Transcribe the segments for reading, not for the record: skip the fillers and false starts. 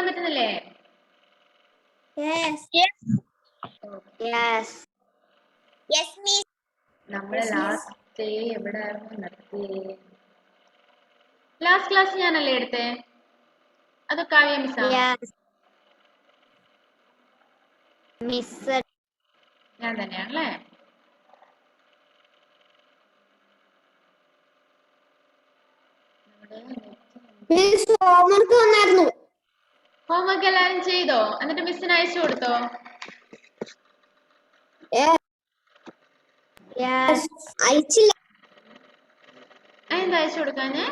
കാണാൻ പറ്റുന്നില്ലേ? നമ്മള് ലാസ്റ്റ് എവിടെയായിരുന്നു നിർത്തിയേ? ലാസ്റ്റ് ക്ലാസ് ഞാനല്ലേ എടുത്തേ? അത് കാവ്യ മിസ്സാ? ഞാൻ തന്നെയാണല്ലേ? ഹോംവർക്ക് എല്ലാരും ചെയ്തോ? എന്നിട്ട് മിസ്സിന് അയച്ചു കൊടുത്തോ? അയച്ചില്ല. എന്താ അയച്ചു കൊടുക്കാഞ്ഞേ?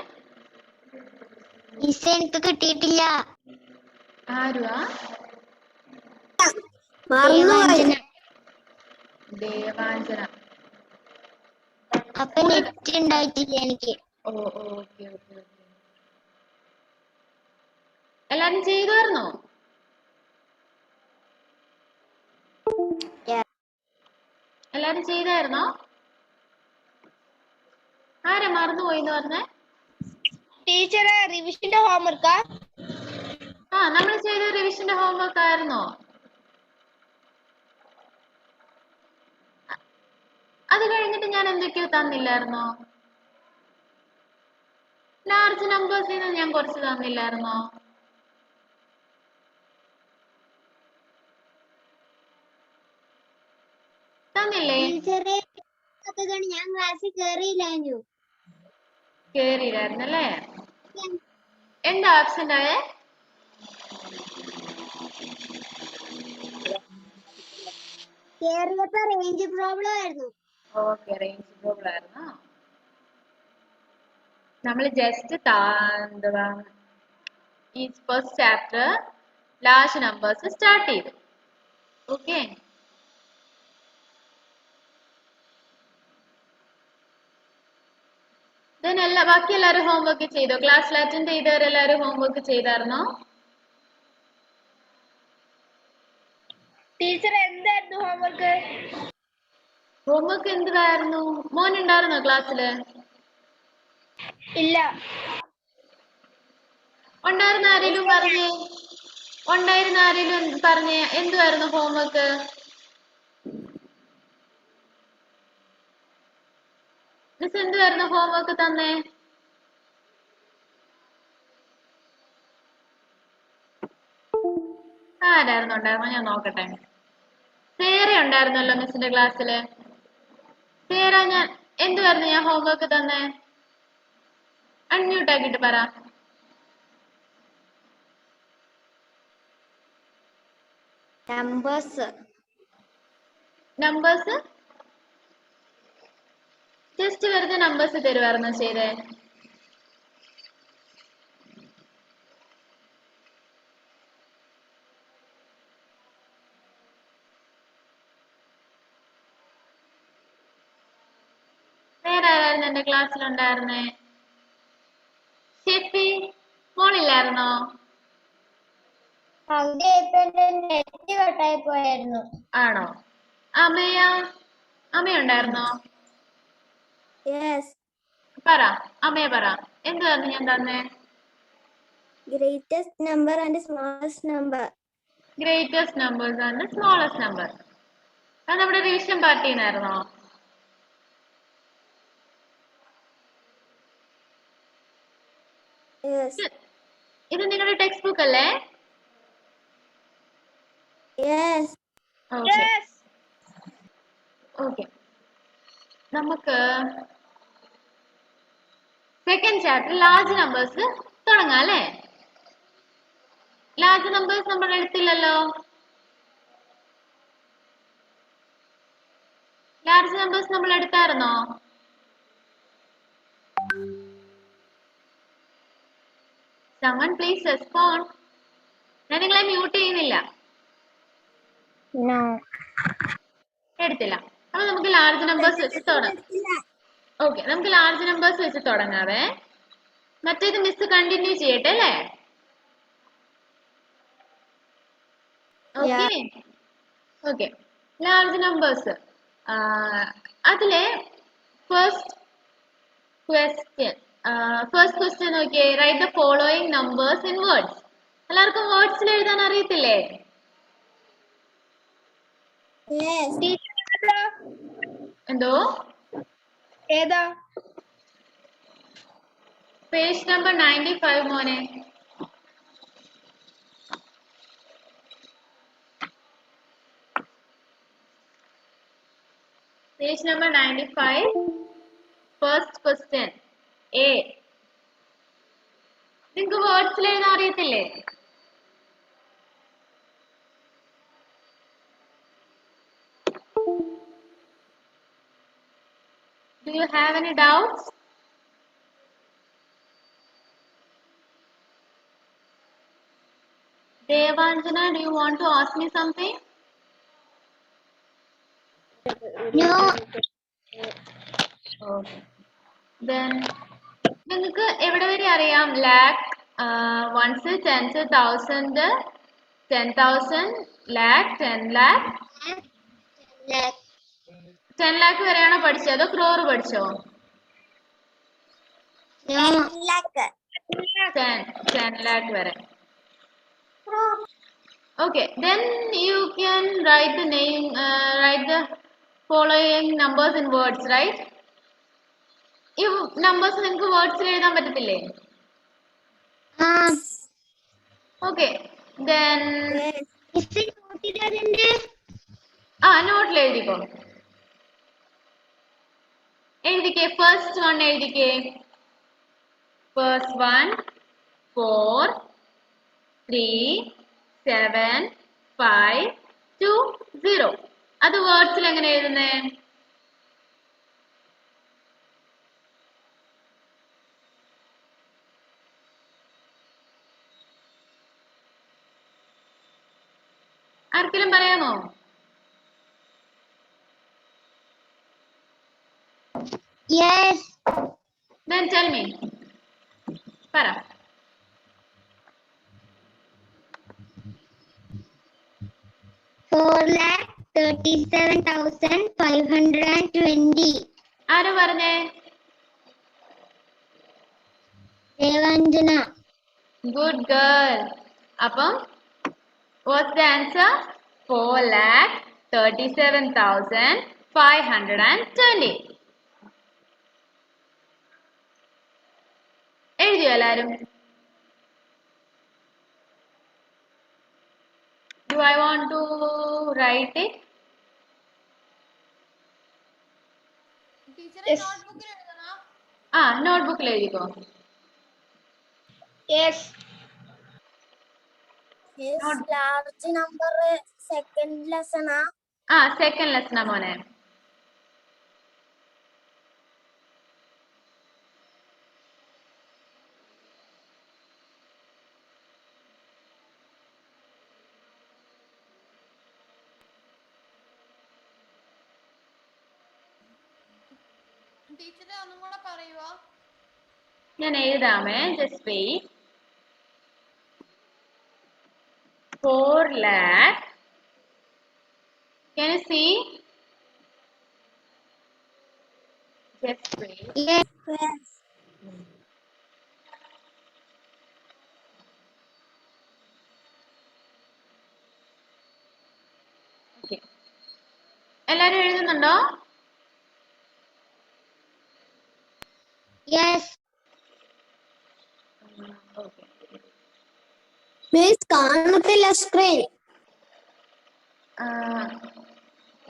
എനിക്ക് കിട്ടിയിട്ടില്ല. ആരുവാ? ദേവാഞ്ജന. അപ്പൊ നെറ്റ് ഉണ്ടായിട്ടില്ല എനിക്ക്. ഓക്കെ. എല്ലാരും ചെയ്തായിരുന്നോ? എല്ലാരും ചെയ്തായിരുന്നോ? ആരാ മറന്നുപോയിന്ന് പറഞ്ഞേ? ടീച്ചറെ റിവിഷന്റെ ഹോംവർക്കാ? നമ്മൾ ചെയ്ത റിവിഷന്റെ ഹോംവർക്ക് ആയിരുന്നോ? അത് കഴിഞ്ഞിട്ട് ഞാൻ എന്തൊക്കെയോ തന്നില്ലായിരുന്നോ? ലാർജ് നമ്പേഴ്സിൽ നിന്ന് ഞാൻ കുറച്ച് തന്നില്ലായിരുന്നോ? തന്നില്ലേ? ഞാൻ ക്ലാസ്സിൽ കേറിയില്ലായിരുന്നു. കേറിയില്ലായിരുന്നല്ലേ? എന്താ ആബ്സെന്റ് ആയേ? കേറിയപ്പോ റേഞ്ച് പ്രോബ്ലം ആയിരുന്നു. ഓക്കെ, റേഞ്ച് പ്രോബ്ലം ആയിരുന്നോ? നമ്മൾ ജസ്റ്റ് എന്തുവാ ഈ first chapter large numbers start ചെയ്തു. ഓക്കെ, ബാക്കി എല്ലാവരും ഹോംവർക്ക് ചെയ്തോ? ക്ലാസ്സിൽ അറ്റൻഡ് ചെയ്തവരെല്ലാരും ഹോംവർക്ക് ചെയ്തായിരുന്നോ? ടീച്ചർ എന്തായിരുന്നു ഹോംവർക്ക്? ഹോംവർക്ക് എന്തുവായിരുന്നു? മോൻ ഉണ്ടായിരുന്നോ ക്ലാസ്സില്? ഇല്ല. ഉണ്ടായിരുന്ന ആരെങ്കിലും പറഞ്ഞേ എന്തുവായിരുന്നു ഹോംവർക്ക്? മിസ് എന്തുവായിരുന്നു ഹോംവർക്ക് തന്നേ? ആരായിരുന്നു ഉണ്ടായിരുന്നോ? ഞാൻ നോക്കട്ടെ. സേറ ഉണ്ടായിരുന്നല്ലോ മിസ്സിന്റെ ക്ലാസ്സില്. സേറ, എന്തുവായിരുന്നു ഞാൻ ഹോംവർക്ക് തന്നേ? അൺമ്യൂട്ട് ആക്കിട്ട് പറ. നമ്പേഴ്സ് ജസ്റ്റ് വെറുതെ നമ്പേഴ്സ് തരുവായിരുന്നോ ചെയ്തേ? വേറെ ആരായിരുന്നു എന്റെ ക്ലാസ്സിലുണ്ടായിരുന്നേ? ഷെഫി മോളില്ലായിരുന്നോ? നെറ്റ് കട്ടായി പോയായിരുന്നു. ആണോ? അമ്മയുണ്ടായിരുന്നോ? പറ, അമ്മയെ പറ, എന്തുവായിരുന്നു ഞാൻ തന്നേ? Greatest number and smallest number. Greatest numbers and smallest number. അത് നമ്മുടെ റിവിഷൻ പാർട്ടിന്നായിരുന്നോ? ഇത് നിങ്ങളുടെ ടെക്സ്റ്റ് ബുക്ക് അല്ലേ? ഓക്കെ, നമുക്ക് സെക്കൻഡ് ചാപ്റ്റർ ലാർജ് നമ്പേഴ്സ് തുടങ്ങാം അല്ലേ? ലാർജ് നമ്പേഴ്സ് നമ്മൾ എടുത്തില്ലല്ലോ. ലാർജ് നമ്പേഴ്സ് നമ്മൾ എടുത്തായിരുന്നോ? Someone please respond. ഞാൻ നിങ്ങളെ മ്യൂട്ട് ചെയ്യുന്നില്ല. എടുത്തില്ല. അപ്പൊ നമുക്ക് ലാർജ് നമ്പേഴ്സ് വെച്ച് തുടങ്ങാം. ഓക്കെ, നമുക്ക് ലാർജ് നമ്പേഴ്സ് വെച്ച് തുടങ്ങാവേ. മറ്റേത് മിസ് കണ്ടിന്യൂ ചെയ്യട്ടെ അല്ലേ? Okay, large numbers. അതിലെ ഫസ്റ്റ് ക്വസ്റ്റ്യൻ നോക്കിയേ. Write the following numbers in words. എല്ലാവർക്കും വേർഡ്സിൽ എഴുതാൻ അറിയത്തില്ലേ? എന്തോ? ഏതാ? പേജ് നമ്പർ 95 മോനെ. Page number 95, first question A. നിങ്ങൾക്ക് വേർഡ്സിൽ എഴുതാൻ അറിയത്തില്ലേ? Do you have any doubts? Devanjana, do you want to ask me something? No. Okay. Then നിങ്ങൾക്ക് എവിടെ വരെ അറിയാം? Lakh, ones, tens, thousand, 10,000, lakh, 10 lakh. 10 lakh വരെയാണോ പഠിച്ചത് അതോ ക്രോർ പഠിച്ചോ? 10 lakh vare. Okay, then you can write the name, write the following numbers in words, right? ഈ numbers നിങ്ങൾക്ക് words എഴുതാൻ പറ്റത്തില്ലേ? Okay, then നോട്ടിൽ എഴുതിക്കോ. എഴുതിക്കേ, ഫസ്റ്റ് വൺ എഴുതിക്കേ. First one 4 3 7 5 2 0. അത് വേർഡ്സിൽ എങ്ങനെ എഴുതുന്നേ? ആർക്കെങ്കിലും പറയാമോ? Yes. Then tell me. പറ. 4,37,520. ആരാ പറഞ്ഞേ? ദേവാഞ്ജന. Good girl. അപ്പം what's the answer? 4,37,520. എഴുതിയോ എല്ലാരും? Do I want to write it? നോട്ട്ബുക്കിൽ എഴുതിക്കോ. Large number second lesson. Second ലെസണാ മോനെ. ഞാൻ എഴുതാമേ, just wait. 4 lakh. Can you see? Just wait. Yes. Okay. എല്ലാരും എഴുതുന്നുണ്ടോ? Yes. Okay. മിസ് കാണത്തില്ല സ്ക്രീൻ.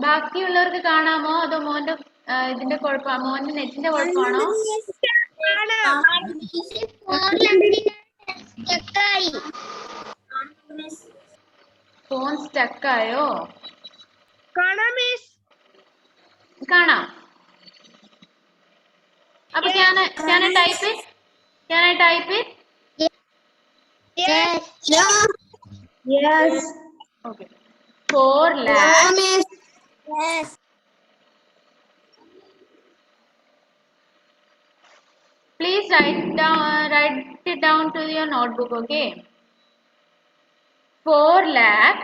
ബാക്കിയുള്ളവർക്ക് കാണാമോ അതോ മോന്റെ ഇതിന്റെ കുഴപ്പമാണോ? മോന്റെ നെറ്റിന്റെ കുഴപ്പമാണോ? ഫോൺ സ്റ്റക്കായോ? കാണാം. അപ്പൊ can I type it? Can I type it? Yes. No. Yes. Okay. 4 lakh. No, miss. Yes. Please write it down to your notebook, okay? 4 lakh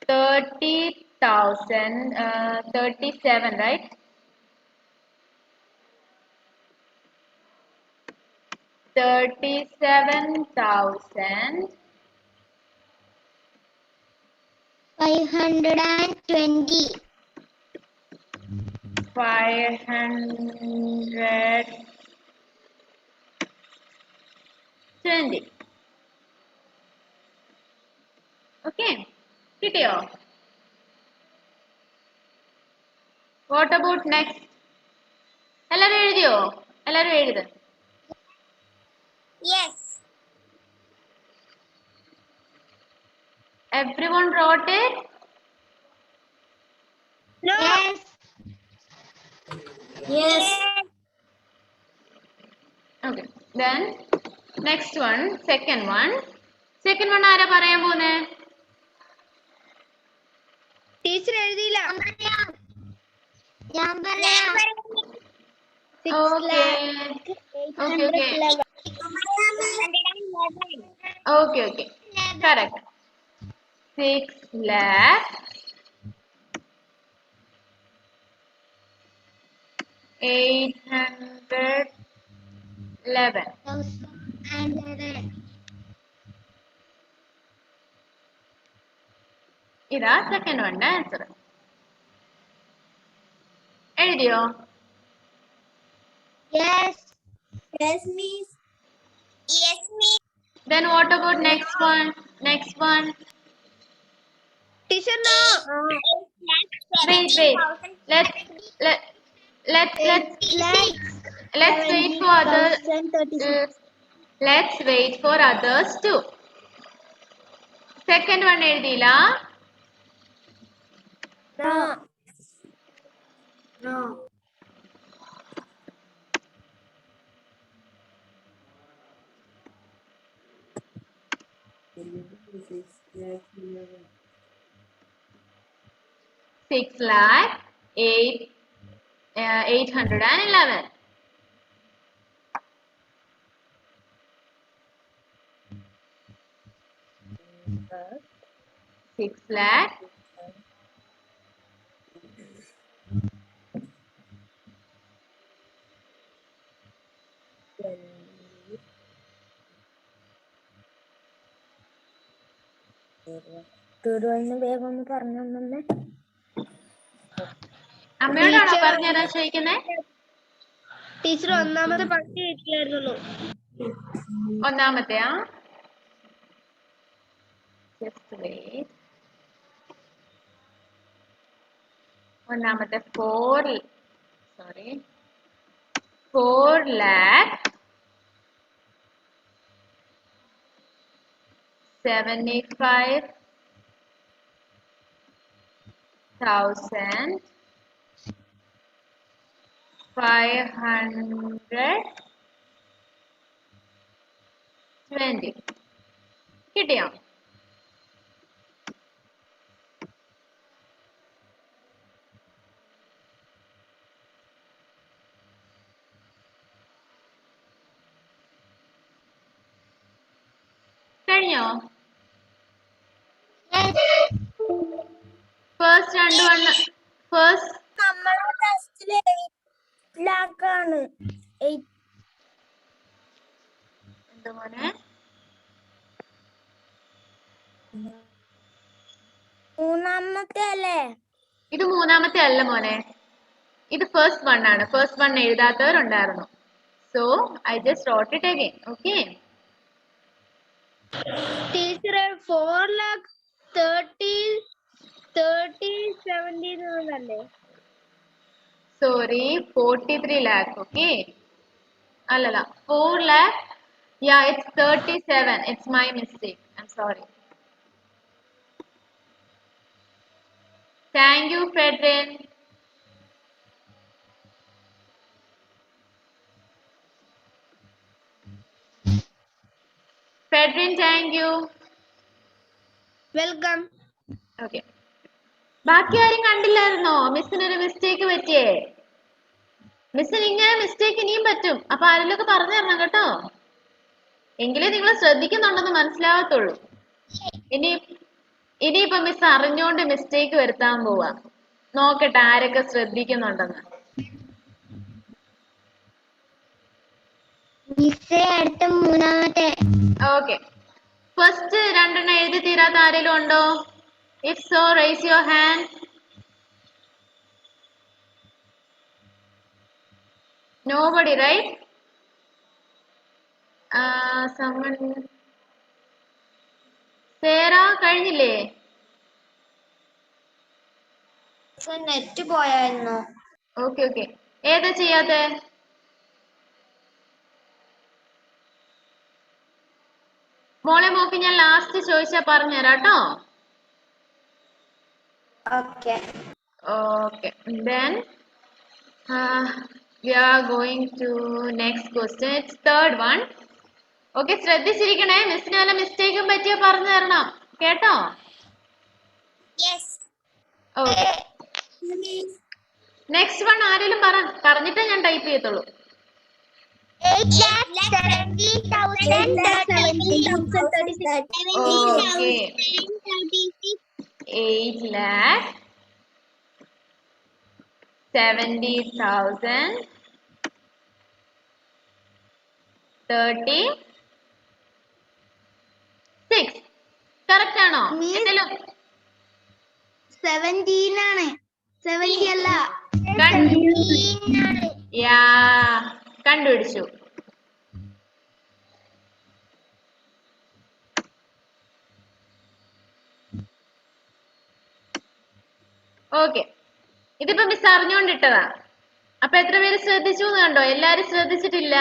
30,000, 37, right? 37,000 520. 520. Okay, കിട്ടിയോ? What about next? എല്ലാരും എഴുതിയോ? എല്ലാരും എഴുത്. Yes. Everyone wrote it? No. Yes. Yes. Okay. Then next one, second one. Second one ആരാ പറയാൻ പോകുന്നേ? Teacher എഴുതിയില്ല. ഞാൻ പറയാം. Okay. Okay. Correct. 6 lakh 811. ഇതാ സെക്കൻഡ് വണ്ണിന്റെ ആൻസർ. എഴുതിയോ? Yes. Yes, miss. Yes, miss. Then what about next one? Next one. Teacher no. Wait. Let's wait for others. Let's wait for others too. Second one എഴുതിയില്ല? No. No. Six lakh 811. Six lakh വേഗം ഒന്ന് പറഞ്ഞു. അമ്മയോടാണോ പറഞ്ഞു തരാൻ ചോദിക്കുന്നേ? Teacher ഒന്നാമത്തെ പട്ടി വെക്കായിരുന്നുള്ളൂ. ഒന്നാമത്തെയാ? Just wait. ഒന്നാമത്തെ 4 lakh 75,520. കിട്ടിയോ? കഴിഞ്ഞോ? ഫസ്റ്റ് നമ്മളെ ടെസ്റ്റില് 8 lakh ആണ്. എന്തുമോനെ? മൂന്നാമത്തെ അല്ലേ? ഇത് മൂന്നാമത്തെ അല്ല മോനെ, ഇത് ഫസ്റ്റ് വൺ ആണ്. ഫസ്റ്റ് വൺ എഴുതാത്തവരുണ്ടായിരുന്നു. So I just wrote it again. Okay. Teacher 4,30,70 അല്ലേ? Sorry, 43 lakh. ഓക്കെ, അല്ലല്ല 4 lakh. Yeah, it's 37. It's my mistake. I'm sorry. Thank you, Fredrin. Thank you. Welcome. Okay. ബാക്കി ആരും കണ്ടില്ലായിരുന്നോ മിസ്സിനൊരു മിസ്റ്റേക്ക് പറ്റിയേ? മിസ്സിന് ഇങ്ങനെ mistake ഇനിയും പറ്റും. അപ്പൊ ആരെങ്കിലുമൊക്കെ പറഞ്ഞു തരണം കേട്ടോ. എങ്കിലേ നിങ്ങൾ ശ്രദ്ധിക്കുന്നുണ്ടെന്ന് മനസ്സിലാവത്തുള്ളൂ. ഇനിയിപ്പൊ മിസ് അറിഞ്ഞുകൊണ്ട് മിസ്റ്റേക്ക് വരുത്താൻ പോവാ. നോക്കട്ടെ ആരൊക്കെ ശ്രദ്ധിക്കുന്നുണ്ടെന്ന്. മിസ്സേ അടുത്ത മൂന്നാമത്തെ. ഓക്കെ. ഫസ്റ്റ് രണ്ടെണ്ണം എഴുതി തീരാത്ത ആരെങ്കിലും ഉണ്ടോ? If so raise your hand. Nobody, right? Someone. Sarah കഴിഞ്ഞില്ലേ? നെറ്റ് പോയായിരുന്നു. Okay okay. ഏതാ ചെയ്യാത്തെ? മോളെ മോക്ക് ഞാൻ ലാസ്റ്റ് ചോദിച്ചാ പറഞ്ഞുതരാം കേട്ടോ. Okay. Okay. Then we are going to next question. It's third one. Okay, ശ്രദ്ധിച്ചിരിക്കണേ. മിസ്സിന് വല്ല മിസ്റ്റേക്കും പറ്റിയോ പറഞ്ഞു തരണം കേട്ടോ. യെസ്. ഓക്കെ. നെക്സ്റ്റ് വൺ ആരെങ്കിലും പറഞ്ഞിട്ടേ ഞാൻ ടൈപ്പ് ചെയ്യത്തുള്ളൂ. 8,70,36. കറക്റ്റ് ആണോ? എന്തെങ്കിലും 17 ആണ്. 70 അല്ല. കണ്ടുപിടിച്ചു. ഓക്കെ. ഇതിപ്പോ മിസ് അറിഞ്ഞുകൊണ്ടിട്ടതാ. അപ്പൊ എത്ര പേര് ശ്രദ്ധിച്ചു എന്ന് കണ്ടോ? എല്ലാരും ശ്രദ്ധിച്ചിട്ടില്ല.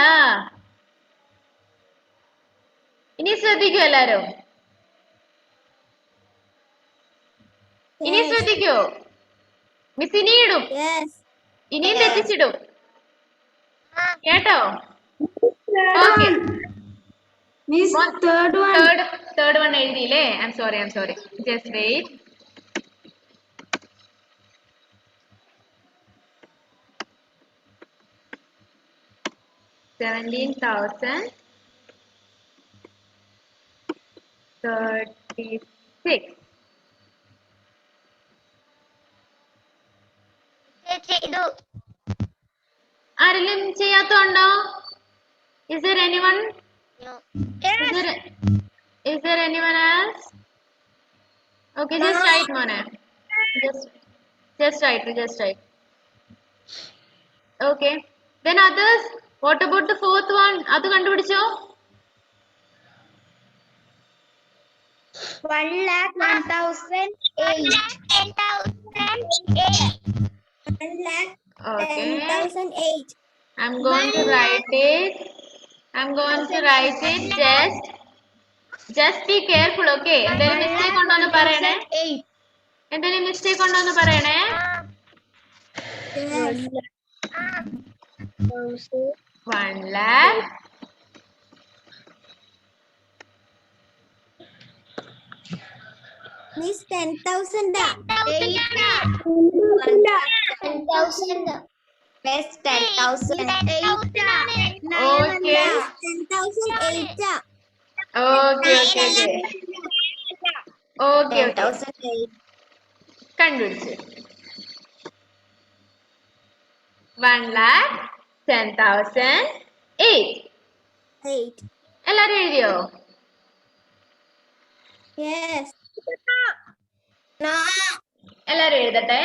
ഇനി ശ്രദ്ധിക്കൂ എല്ലാരും. ഇനി ശ്രദ്ധിക്കൂ. മിസ് ഇനി ഇടും. ഇനിയും തെറ്റിച്ചിടും കേട്ടോ. ഓക്കെ. തേർഡ് വൺ എഴുതിയില്ലേ? I am sorry. Just wait. $17,036. ആരെങ്കിലും ചെയ്യാത്തോണ്ടോ? Is there anyone? No. Is there anyone else? Okay, just write mone. Just write. Okay. Then others, what about the fourth one? Adu kandupidicho? 1,10,008. I'm going to write it. Just be careful, okay? എന്തെങ്കിലും mistake ഉണ്ടോ എന്ന് പറയണേ. 1 lakh. Miss 10,000. 10,000. Miss 10,000. Okay. 10,008. Okay. 10,008. കണ്ടുപിടിച്ചു. 1,10,008. എല്ലാരും എഴുതിയോ? Yes. No. എല്ലാരും എഴുതട്ടെ.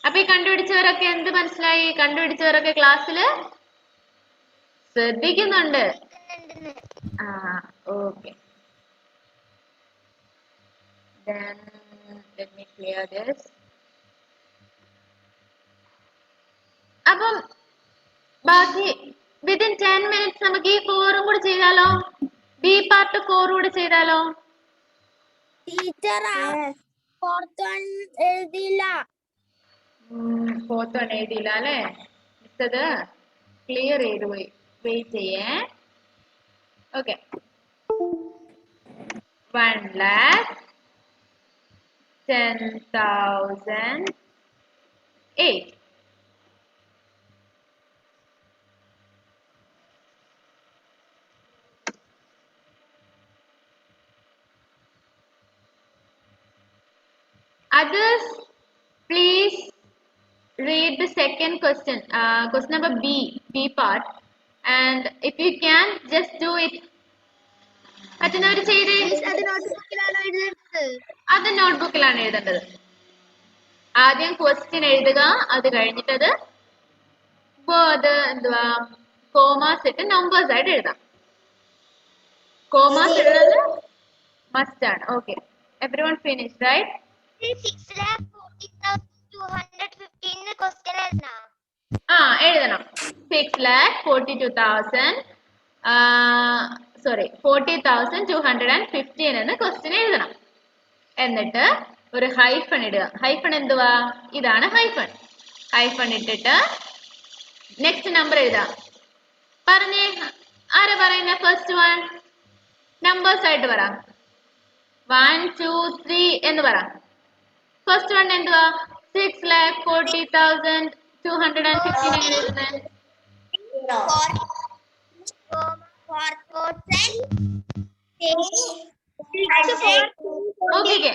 അപ്പൊ ഈ കണ്ടുപിടിച്ചവരൊക്കെ എന്ത് മനസ്സിലായി? കണ്ടുപിടിച്ചവരൊക്കെ ക്ലാസ്സില് ശ്രദ്ധിക്കുന്നുണ്ട്. Okay. Then let me clear this. അപ്പം ബാക്കി within 10 minutes നമുക്ക് ഈ 4 കൂടി ചെയ്താലോ? ബി പാർട്ട് 4 കൂടി ചെയ്താലോ? ടീച്ചർ ഫോർത്ത് വൺ എഴുതിയില്ല. ഫോർത്ത് വൺ എഴുതിയില്ല അല്ലേ? മിസ്സത് ക്ലിയർ ചെയ്ത് പോയി. വെയിറ്റ് ചെയ്യേ. Okay. 1,10,008. Others, please read the second question. Question number B part, and if you can just do it. പറ്റുന്നവർ ചെയ്തേ. അത് നോട്ട്ബുക്കിലാണോ എഴുതേണ്ടത്? അത് നോട്ട്ബുക്കിലാണ് എഴുതേണ്ടത്. ആദ്യം ക്വസ്റ്റ്യൻ എഴുതുക, അത് കഴിഞ്ഞിട്ടത് എന്തുവാ കോമാസ് ഇട്ട് നമ്പേഴ്സ് ആയിട്ട് എഴുതാം. കോമാസ് ഇടുന്നത് മസ്റ്റ് ആണ്. Okay, everyone finish right? 6,40,215 question എഴുതണം. എഴുതണം. 40,215 എന്ന് ക്വസ്റ്റ്യൻ എഴുതണം. എന്നിട്ട് ഒരു ഹൈഫൺ ഇടുക. ഹൈഫൺ എന്തുവാ? ഇതാണ് ഹൈഫൺ. ഹൈഫൺ ഇട്ടിട്ട് നെക്സ്റ്റ് നമ്പർ എഴുതാം. പറഞ്ഞേ, ആരാ പറയുന്ന? ഫസ്റ്റ് വൺ നമ്പേഴ്സ് ആയിട്ട് പറ. 1 2 3 എന്ന് പറ. ഫസ്റ്റ് വൺ എന്തുവാ? 6,40,215 എഴുതുന്നത്. ഓക്കെ,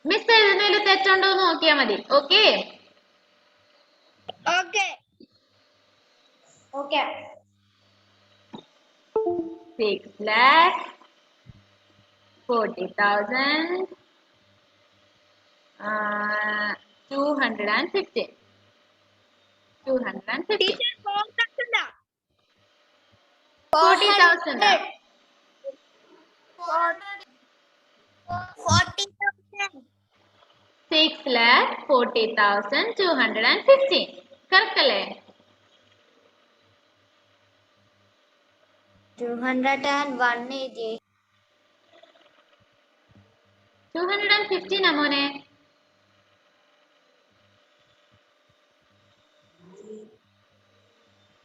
മിസ് എഴുതുന്നതിൽ തെറ്റുണ്ടോ എന്ന് നോക്കിയാൽ മതി. Okay okay okay 6,40,215. 215. Teacher 4,000 40,000. 6,40,215. Correct അല്ലേ? 201 എഴുതി. 215 മോനെ.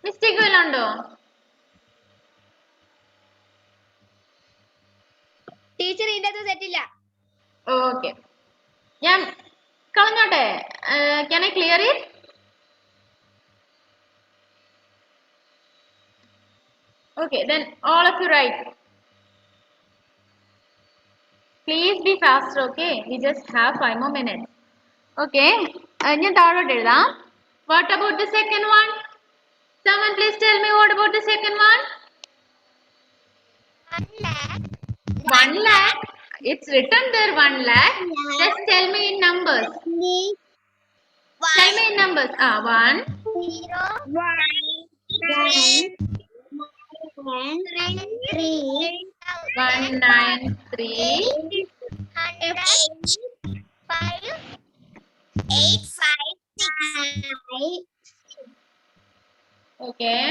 മിസ്റ്റേക്ക് വല്ലതും ഉണ്ടോ? ടീച്ചർ ഇതിന്റെ അകത്ത് തെറ്റില്ല. ഓക്കെ, ഞാൻ കളഞ്ഞോട്ടെ. Can I clear it? Okay, then all of you write. Please be faster, okay? We just have 5 more minutes. Okay, ഞാൻ താഴോട്ട് എഴുതാം. What about the second one? Someone please tell me what about the second one? 1 lakh. It's written there 1 lakh. Just tell me in numbers. Tell me in numbers. 1 193 Okay.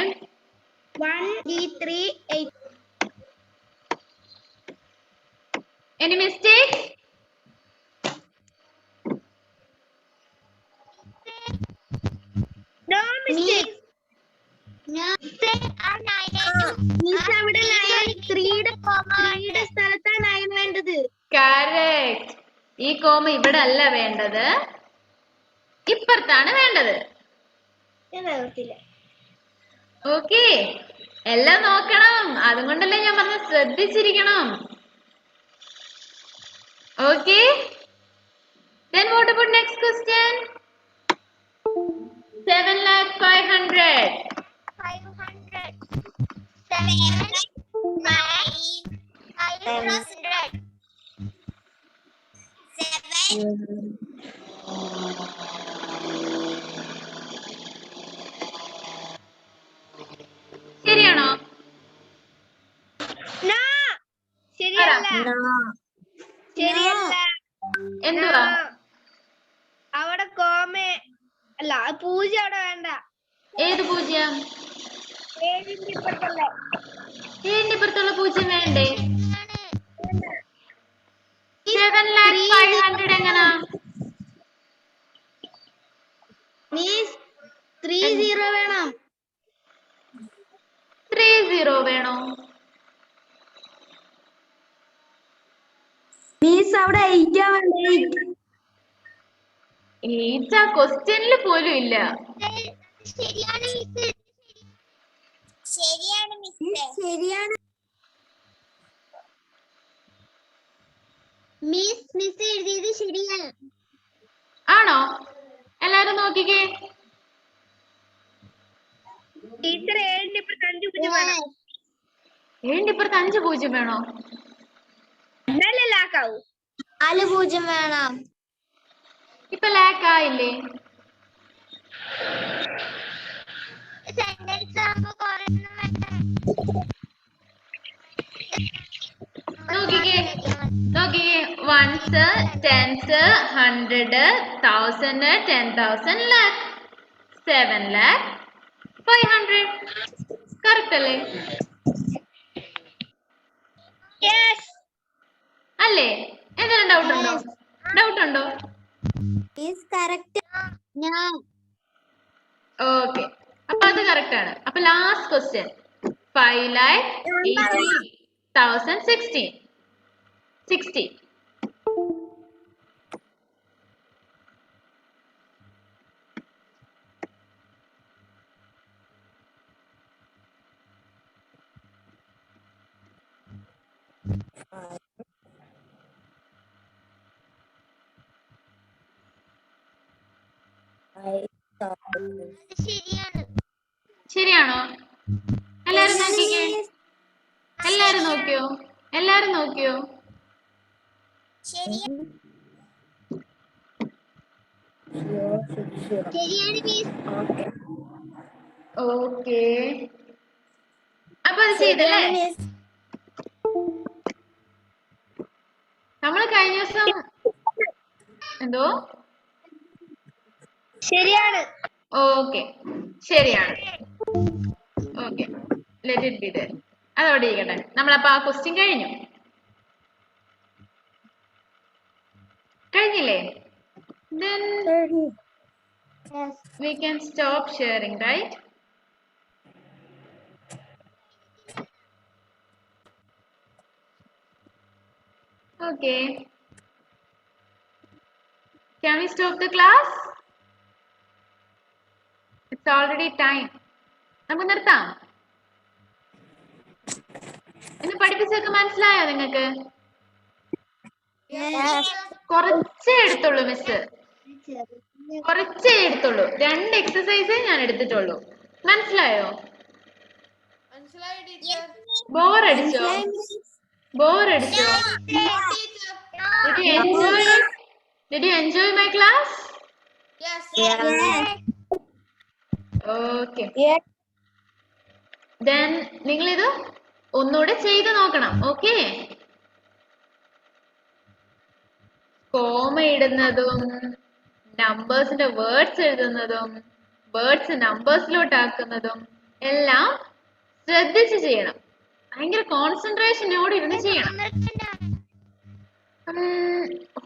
1,3,8. Any mistake? No mistake. Miss അവിടെ 3യുടെ സ്ഥലത്താണ് 9 വേണ്ടത്. Correct. ഈ comma ഇവിടെ അല്ല വേണ്ടത്, ഇപ്പുറത്താണ് വേണ്ടത്. Okay, എല്ലാം നോക്കണം. അതുകൊണ്ടല്ലേ ഞാൻ പറഞ്ഞ ശ്രദ്ധിച്ചിരിക്കണം. Okay, then what about next question? 7,500,000. 7. ശരിയാണോ? No. ശരിയല്ല. ശരിയല്ല. എന്തുവാ? അവിടെ കോമ അല്ല, പൂജ അവിടെ വേണ്ട. ഏത് പൂജ്യം? 7ന്റെ ഇപ്പുറത്തുള്ള. 7ന്റെ ഇപ്പുറത്തുള്ള പൂജ്യം വേണ്ടേ? 7,500,000 എങ്ങനാ? മീൻസ് 30 വേണം. 30 വേണോ? മീൻസ് അവിടെ 8 വേണ്ട. 8 ആ ക്വസ്റ്റ്യനിൽ പോലും ഇല്ല. ശരിയാണ് മിസ്സേ. ശരിയാണ് മിസ് എഴുതിയത് ശരിയാണ്. ആണോ? എല്ലാരും നോക്കിക്കേ. ടീച്ചർ 7ന്റെ ഇപ്പുറത്ത് 5 പൂജ്യം വേണം. 7ന്റെ ഇപ്പുറത്ത് 5 പൂജ്യം വേണോ? എന്നാലേ ലാക്കാവൂ. 4 പൂജ്യം വേണം. ഇപ്പൊ ലാക്ക് ആയില്ലേ? സെന്റൻസ് ആകുമ്പോ കുറയൊന്നും വേണ്ട. നോക്കിക്കേ നോക്കിക്കേ, ones, tens, 100, 1000, 10,000, lakh, 7 lakh, 500. Correct അല്ലേ? യെസ്. അല്ലേ? എന്തെങ്കിലും ഡൗട്ട് ഉണ്ടോ? ഡൗട്ട് ഉണ്ടോ? Is correct. ഞാൻ ഓക്കെ, അപ്പൊ അത് കറക്റ്റ് ആണ്. അപ്പൊ ലാസ്റ്റ് ക്വസ്റ്റ്യൻ 5,80,016. 60. ശരിയാണ്. ശരിയാണോ? എല്ലാരും നോക്കിക്കേ. എല്ലാരും നോക്കിയോ? എല്ലാരും നോക്കിയോ? ശരിയാണ്. ശരിയാണ് മിസ്. ഓക്കെ, അപ്പൊ അത് ചെയ്തല്ലേ? നമ്മള് കഴിഞ്ഞ ദിവസം എന്തോ? ശരിയാണ്. ഓക്കെ, ശരിയാണ്. Okay, let it be there. അതോടെ ഇരിക്കട്ടെ. നമ്മളപ്പോ ആ ക്വസ്റ്റ്യൻ കഴിഞ്ഞില്ലേ? Then we can stop sharing, right? Okay. Can we stop the class? It's already time. നമുക്ക് നിർത്താം. ഇന്ന് പഠിപ്പിച്ചൊക്കെ മനസ്സിലായോ നിങ്ങൾക്ക്? കുറച്ചേ എടുത്തുള്ളൂ മിസ്, കുറച്ചേ എടുത്തുള്ളൂ. 2 എക്സസൈസേ ഞാൻ എടുത്തിട്ടുള്ളൂ. മനസ്സിലായോ? ബോറടിച്ചോ? ബോറടിച്ചോ? Did you enjoy my class? Okay. Then നിങ്ങൾ ഇത് ഒന്നുകൂടെ ചെയ്ത് നോക്കണം. ഓക്കെ? കോമ ഇടുന്നതും നമ്പേഴ്സിന്റെ വേർഡ്സ് എഴുതുന്നതും വേർഡ്സ് നമ്പേഴ്സിലോട്ട് ആക്കുന്നതും എല്ലാം ശ്രദ്ധിച്ച് ചെയ്യണം. ഭയങ്കര കോൺസെൻട്രേഷനോട് ഇരുന്ന് ചെയ്യണം.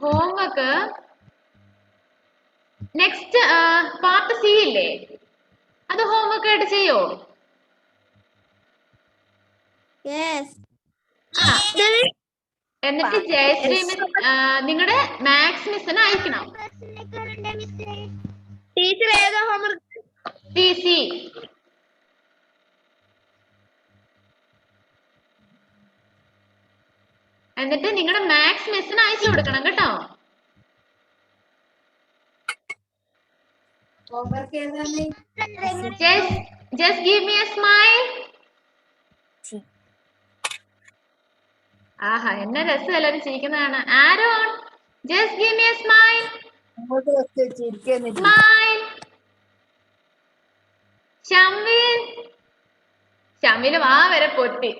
ഹോംവർക്ക് നെക്സ്റ്റ് പാർട്ട് സി ഇല്ലേ, അത് ഹോംവർക്ക് ആയിട്ട് ചെയ്യോ? എന്നിട്ട് ജയശ്രീ മിസ് നിങ്ങളുടെ മാത്സ് മിസ്സിന് അയക്കണം. ടീച്ചർ ഏതാ ഹോംവർക്ക്? സി. എന്നിട്ട് നിങ്ങളുടെ മാത്സ് മിസ്സിന് അയച്ചു കൊടുക്കണം കേട്ടോ. Just give me a smile. ആഹാ, എന്നെ രസം എല്ലാരും ചിരിക്കുന്നതാണ്. Aaron, just give me a smile. Smile. ഷംവിൽ വാ വരെ പൊട്ടി.